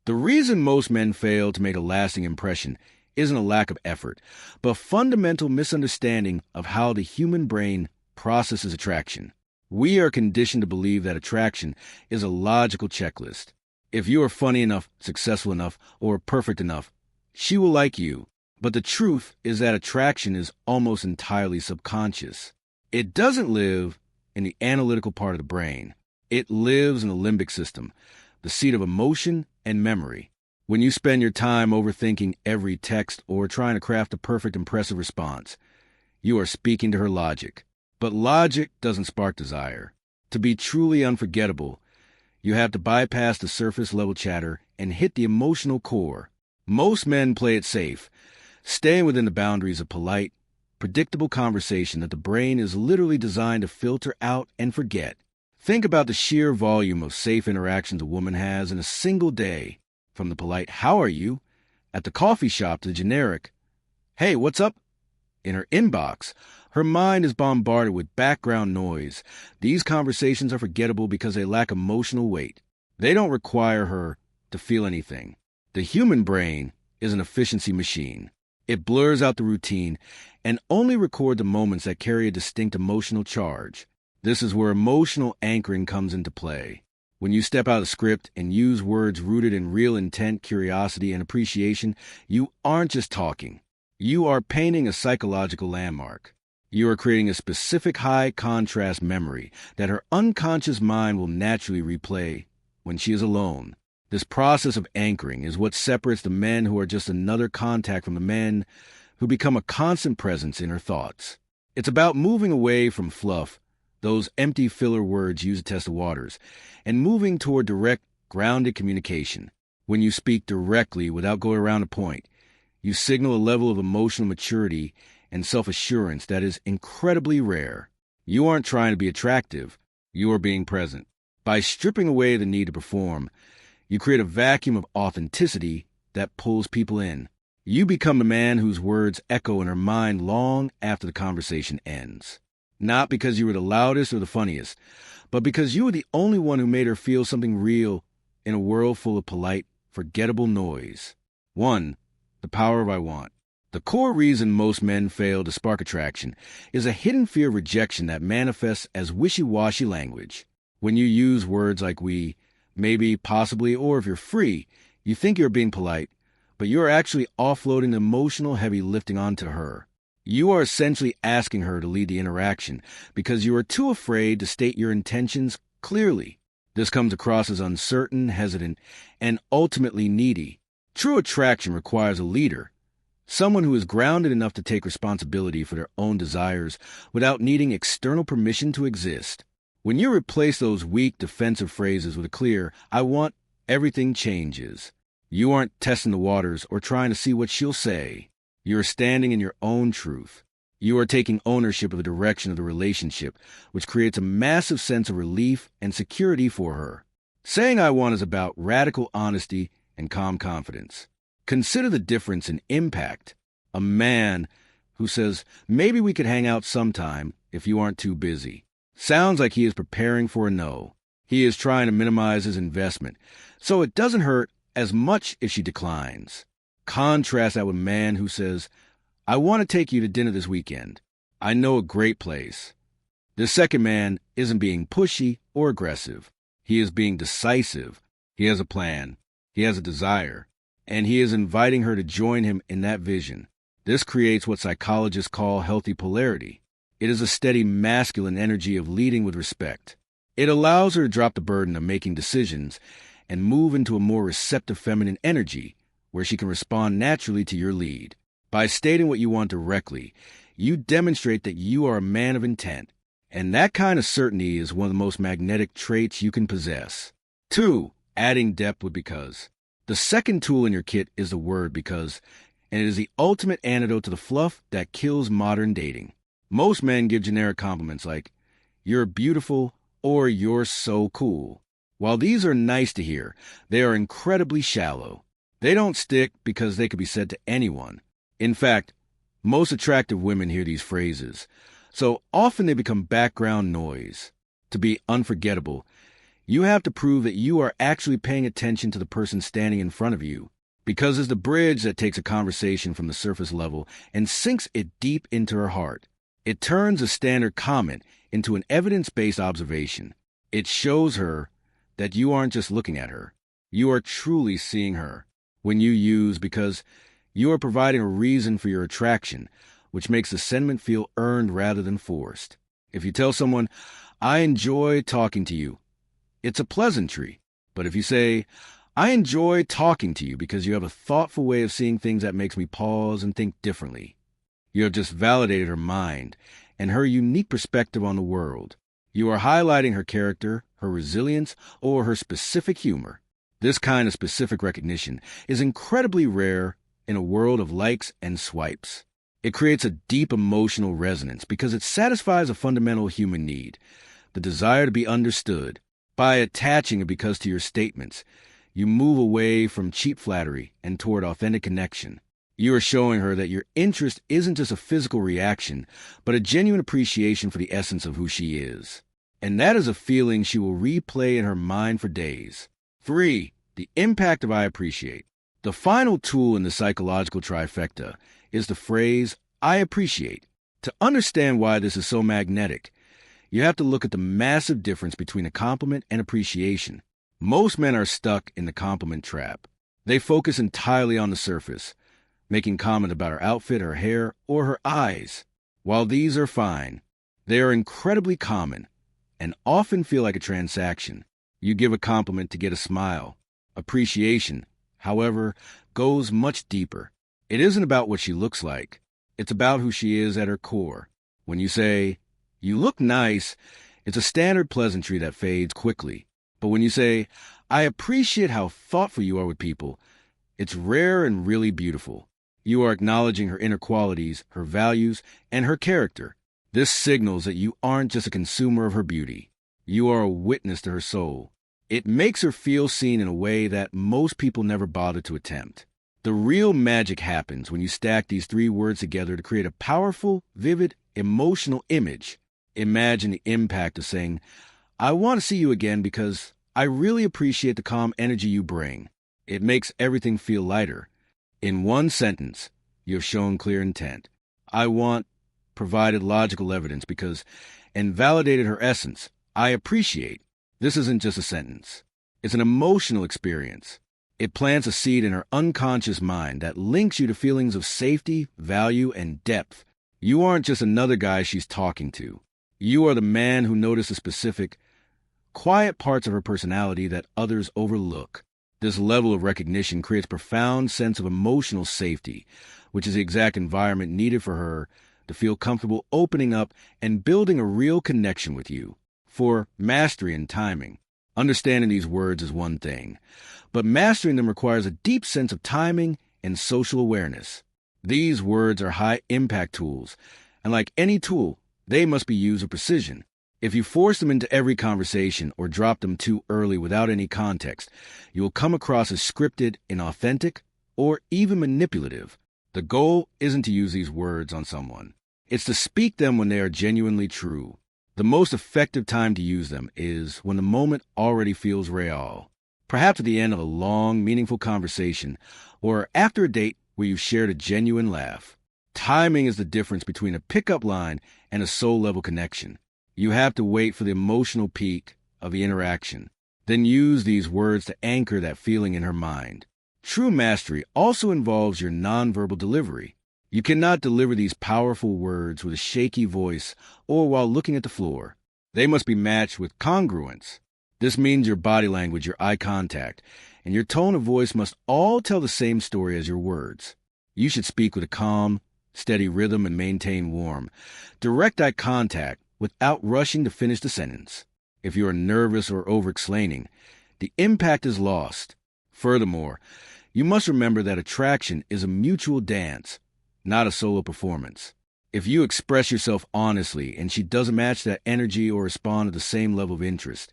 The reason most men fail to make a lasting impression isn't a lack of effort, but a fundamental misunderstanding of how the human brain processes attraction. We are conditioned to believe that attraction is a logical checklist. If you are funny enough, successful enough, or perfect enough, she will like you. But the truth is that attraction is almost entirely subconscious. It doesn't live in the analytical part of the brain. It lives in the limbic system, the seat of emotion and memory. When you spend your time overthinking every text or trying to craft a perfect, impressive response, you are speaking to her logic. But logic doesn't spark desire. To be truly unforgettable, you have to bypass the surface-level chatter and hit the emotional core. Most men play it safe, staying within the boundaries of polite, predictable conversation that the brain is literally designed to filter out and forget. Think about the sheer volume of safe interactions a woman has in a single day, from the polite, "How are you?" at the coffee shop to the generic, "Hey, what's up?" In her inbox, her mind is bombarded with background noise. These conversations are forgettable because they lack emotional weight. They don't require her to feel anything. The human brain is an efficiency machine. It blurs out the routine and only records the moments that carry a distinct emotional charge. This is where emotional anchoring comes into play. When you step out of script and use words rooted in real intent, curiosity, and appreciation, you aren't just talking. You are painting a psychological landmark. You are creating a specific high-contrast memory that her unconscious mind will naturally replay when she is alone. This process of anchoring is what separates the men who are just another contact from the men who become a constant presence in her thoughts. It's about moving away from fluff, those empty filler words used to test the waters, and moving toward direct, grounded communication. When you speak directly without going around a point, you signal a level of emotional maturity and self-assurance that is incredibly rare. You aren't trying to be attractive, you are being present. By stripping away the need to perform, you create a vacuum of authenticity that pulls people in. You become the man whose words echo in her mind long after the conversation ends. Not because you were the loudest or the funniest, but because you were the only one who made her feel something real in a world full of polite, forgettable noise. 1. The power of I want. The core reason most men fail to spark attraction is a hidden fear of rejection that manifests as wishy-washy language. When you use words like we, maybe, possibly, or if you're free, you think you're being polite, but you're actually offloading the emotional heavy lifting onto her. You are essentially asking her to lead the interaction because you are too afraid to state your intentions clearly. This comes across as uncertain, hesitant, and ultimately needy. True attraction requires a leader, someone who is grounded enough to take responsibility for their own desires without needing external permission to exist. When you replace those weak, defensive phrases with a clear, "I want," everything changes. You aren't testing the waters or trying to see what she'll say. You are standing in your own truth. You are taking ownership of the direction of the relationship, which creates a massive sense of relief and security for her. Saying "I want" is about radical honesty and calm confidence. Consider the difference in impact. A man who says, "Maybe we could hang out sometime if you aren't too busy," sounds like he is preparing for a no. He is trying to minimize his investment, so it doesn't hurt as much if she declines. Contrast that with a man who says, "I want to take you to dinner this weekend. I know a great place." The second man isn't being pushy or aggressive. He is being decisive. He has a plan. He has a desire. And he is inviting her to join him in that vision. This creates what psychologists call healthy polarity. It is a steady masculine energy of leading with respect. It allows her to drop the burden of making decisions and move into a more receptive feminine energy where she can respond naturally to your lead. By stating what you want directly, you demonstrate that you are a man of intent, and that kind of certainty is one of the most magnetic traits you can possess. 2. Adding depth with because. The second tool in your kit is the word because, and it is the ultimate antidote to the fluff that kills modern dating. Most men give generic compliments like, "You're beautiful," or "You're so cool." While these are nice to hear, they are incredibly shallow. They don't stick because they could be said to anyone. In fact, most attractive women hear these phrases, so often they become background noise. To be unforgettable, You have to prove that you are actually paying attention to the person standing in front of you, because it's the bridge that takes a conversation from the surface level and sinks it deep into her heart. It turns a standard comment into an evidence-based observation. It shows her that you aren't just looking at her. You are truly seeing her when you use, because you are providing a reason for your attraction, which makes the sentiment feel earned rather than forced. If you tell someone, "I enjoy talking to you," it's a pleasantry. But if you say, "I enjoy talking to you because you have a thoughtful way of seeing things that makes me pause and think differently," you have just validated her mind and her unique perspective on the world. You are highlighting her character, her resilience, or her specific humor. This kind of specific recognition is incredibly rare in a world of likes and swipes. It creates a deep emotional resonance because it satisfies a fundamental human need, the desire to be understood. By attaching a because to your statements, you move away from cheap flattery and toward authentic connection. You are showing her that your interest isn't just a physical reaction, but a genuine appreciation for the essence of who she is. And that is a feeling she will replay in her mind for days. 3. The impact of "I appreciate." The final tool in the psychological trifecta is the phrase, "I appreciate." To understand why this is so magnetic, you have to look at the massive difference between a compliment and appreciation. Most men are stuck in the compliment trap. They focus entirely on the surface, making comment about her outfit, her hair, or her eyes. While these are fine, they are incredibly common and often feel like a transaction. You give a compliment to get a smile. Appreciation, however, goes much deeper. It isn't about what she looks like. It's about who she is at her core. When you say, "You look nice," it's a standard pleasantry that fades quickly. But when you say, "I appreciate how thoughtful you are with people," it's rare and really beautiful. You are acknowledging her inner qualities, her values, and her character. This signals that you aren't just a consumer of her beauty. You are a witness to her soul. It makes her feel seen in a way that most people never bother to attempt. The real magic happens when you stack these 3 words together to create a powerful, vivid, emotional image. Imagine the impact of saying, "I want to see you again because I really appreciate the calm energy you bring." It makes everything feel lighter. In one sentence, you have shown clear intent. "I want" provided logical evidence because, and validated her essence. "I appreciate." This isn't just a sentence. It's an emotional experience. It plants a seed in her unconscious mind that links you to feelings of safety, value, and depth. You aren't just another guy she's talking to. You are the man who noticed the specific, quiet parts of her personality that others overlook. This level of recognition creates a profound sense of emotional safety, which is the exact environment needed for her to feel comfortable opening up and building a real connection with you. For mastery and timing, understanding these words is one thing, but mastering them requires a deep sense of timing and social awareness. These words are high-impact tools, and like any tool, they must be used with precision. If you force them into every conversation or drop them too early without any context, you will come across as scripted, inauthentic, or even manipulative. The goal isn't to use these words on someone. It's to speak them when they are genuinely true. The most effective time to use them is when the moment already feels real. Perhaps at the end of a long, meaningful conversation, or after a date where you've shared a genuine laugh. Timing is the difference between a pickup line and a soul-level connection. You have to wait for the emotional peak of the interaction, then use these words to anchor that feeling in her mind. True mastery also involves your nonverbal delivery. You cannot deliver these powerful words with a shaky voice or while looking at the floor. They must be matched with congruence. This means your body language, your eye contact, and your tone of voice must all tell the same story as your words. You should speak with a calm, steady rhythm and maintain warm, direct eye contact without rushing to finish the sentence. If you are nervous or over-explaining, the impact is lost. Furthermore, you must remember that attraction is a mutual dance, not a solo performance. If you express yourself honestly and she doesn't match that energy or respond at the same level of interest,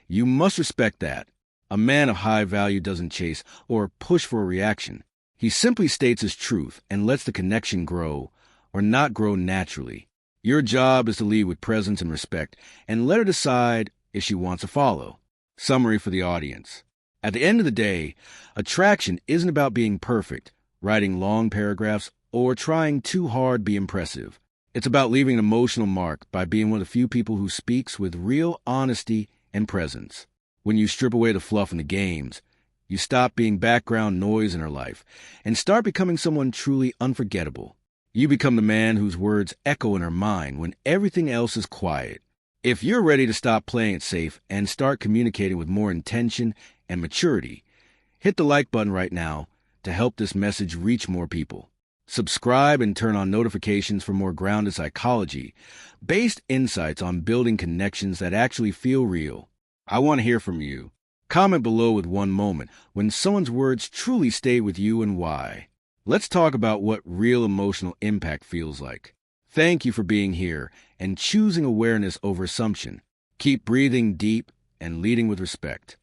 you must respect that. A man of high value doesn't chase or push for a reaction. He simply states his truth and lets the connection grow or not grow naturally. Your job is to lead with presence and respect and let her decide if she wants to follow. Summary for the audience. At the end of the day, attraction isn't about being perfect, writing long paragraphs, or trying too hard to be impressive. It's about leaving an emotional mark by being one of the few people who speaks with real honesty and presence. When you strip away the fluff and the games, you stop being background noise in her life and start becoming someone truly unforgettable. You become the man whose words echo in her mind when everything else is quiet. If you're ready to stop playing it safe and start communicating with more intention and maturity, hit the like button right now to help this message reach more people. Subscribe and turn on notifications for more grounded psychology-based insights on building connections that actually feel real. I want to hear from you. Comment below with one moment when someone's words truly stayed with you and why. Let's talk about what real emotional impact feels like. Thank you for being here and choosing awareness over assumption. Keep breathing deep and leading with respect.